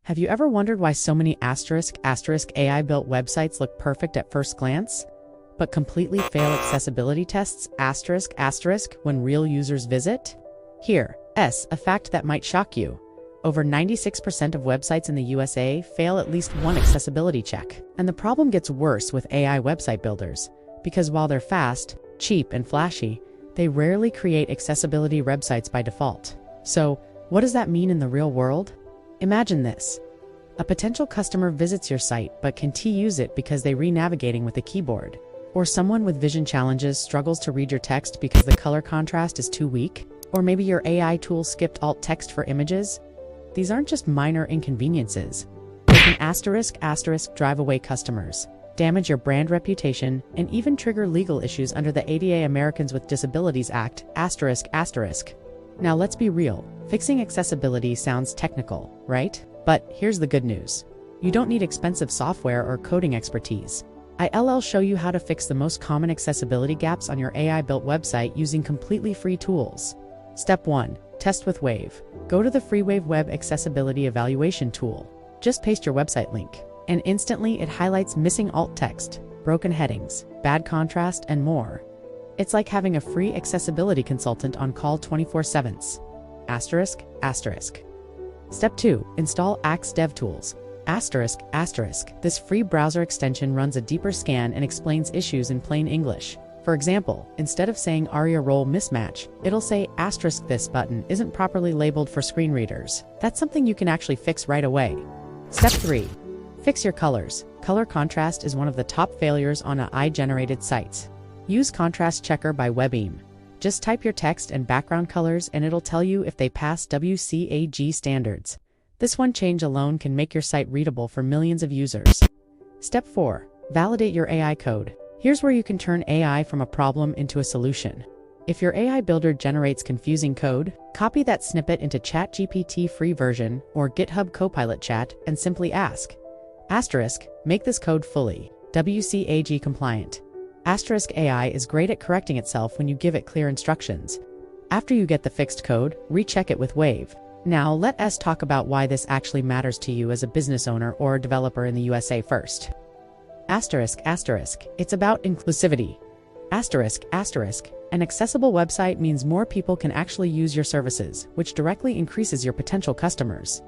Have you ever wondered why so many AI-built websites look perfect at first glance, but completely fail accessibility tests when real users visit? Here, a fact that might shock you. Over 96% of websites in the USA fail at least one accessibility check. And the problem gets worse with AI website builders, because while they're fast, cheap, and flashy, they rarely create accessibility websites by default. So, what does that mean in the real world? Imagine this. A potential customer visits your site but can't use it because they're re-navigating with a keyboard. Or someone with vision challenges struggles to read your text because the color contrast is too weak. Or maybe your AI tool skipped alt text for images. These aren't just minor inconveniences. They can drive away customers, damage your brand reputation, and even trigger legal issues under the ADA Americans with Disabilities Act, Now let's be real, fixing accessibility sounds technical, right? But here's the good news. You don't need expensive software or coding expertise. I'll show you how to fix the most common accessibility gaps on your AI-built website using completely free tools. Step 1. Test with Wave. Go to the free Wave Web Accessibility Evaluation tool. Just paste your website link, and instantly it highlights missing alt text, broken headings, bad contrast, and more. It's like having a free accessibility consultant on call 24/7. Step 2. Install Axe DevTools. This free browser extension runs a deeper scan and explains issues in plain English. For example, instead of saying ARIA role mismatch, it'll say this button isn't properly labeled for screen readers. That's something you can actually fix right away. Step 3. Fix your colors. Color contrast is one of the top failures on AI-generated sites. Use Contrast Checker by WebEam. Just type your text and background colors and it'll tell you if they pass WCAG standards. This one change alone can make your site readable for millions of users. Step 4. Validate your AI code. Here's where you can turn AI from a problem into a solution. If your AI builder generates confusing code, copy that snippet into ChatGPT free version or GitHub Copilot chat and simply ask, make this code fully WCAG compliant. AI is great at correcting itself when you give it clear instructions. After you get the fixed code, recheck it with Wave. Now let us talk about why this actually matters to you as a business owner or a developer in the USA first. It's about inclusivity. An accessible website means more people can actually use your services, which directly increases your potential customers.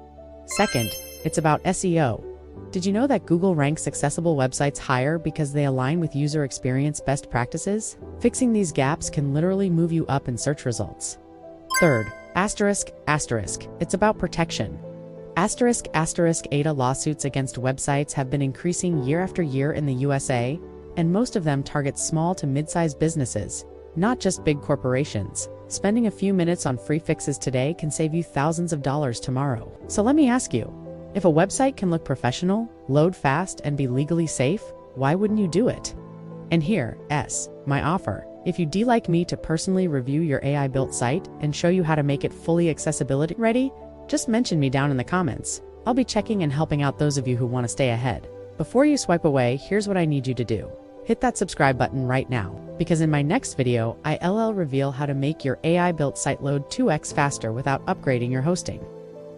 Second, it's about SEO. Did you know that Google ranks accessible websites higher because they align with user experience best practices? Fixing these gaps can literally move you up in search results. Third, it's about protection. ADA lawsuits against websites have been increasing year after year in the USA, and most of them target small to mid-sized businesses, not just big corporations. Spending a few minutes on free fixes today can save you thousands of dollars tomorrow. So let me ask you, if a website can look professional, load fast, and be legally safe, why wouldn't you do it? And here, my offer. If you'd like me to personally review your AI-built site and show you how to make it fully accessibility ready, just mention me down in the comments. I'll be checking and helping out those of you who want to stay ahead. Before you swipe away, here's what I need you to do. Hit that subscribe button right now, because in my next video, I'll reveal how to make your AI-built site load 2x faster without upgrading your hosting.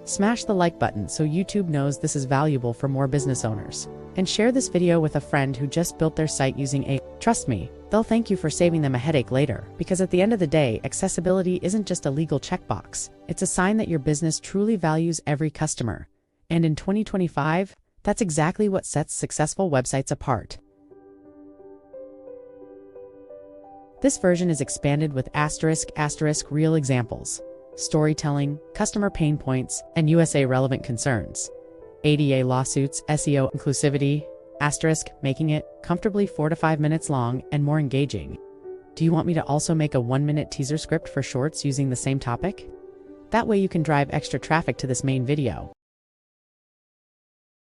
Smash the like button so YouTube knows this is valuable for more business owners. And share this video with a friend who just built their site using AI. Trust me, they'll thank you for saving them a headache later, because at the end of the day, accessibility isn't just a legal checkbox. It's a sign that your business truly values every customer. And in 2025, that's exactly what sets successful websites apart. This version is expanded with real examples, storytelling, customer pain points, and USA relevant concerns. ADA lawsuits, SEO inclusivity, making it comfortably 4 to 5 minutes long and more engaging. Do you want me to also make a 1-minute teaser script for shorts using the same topic? That way you can drive extra traffic to this main video.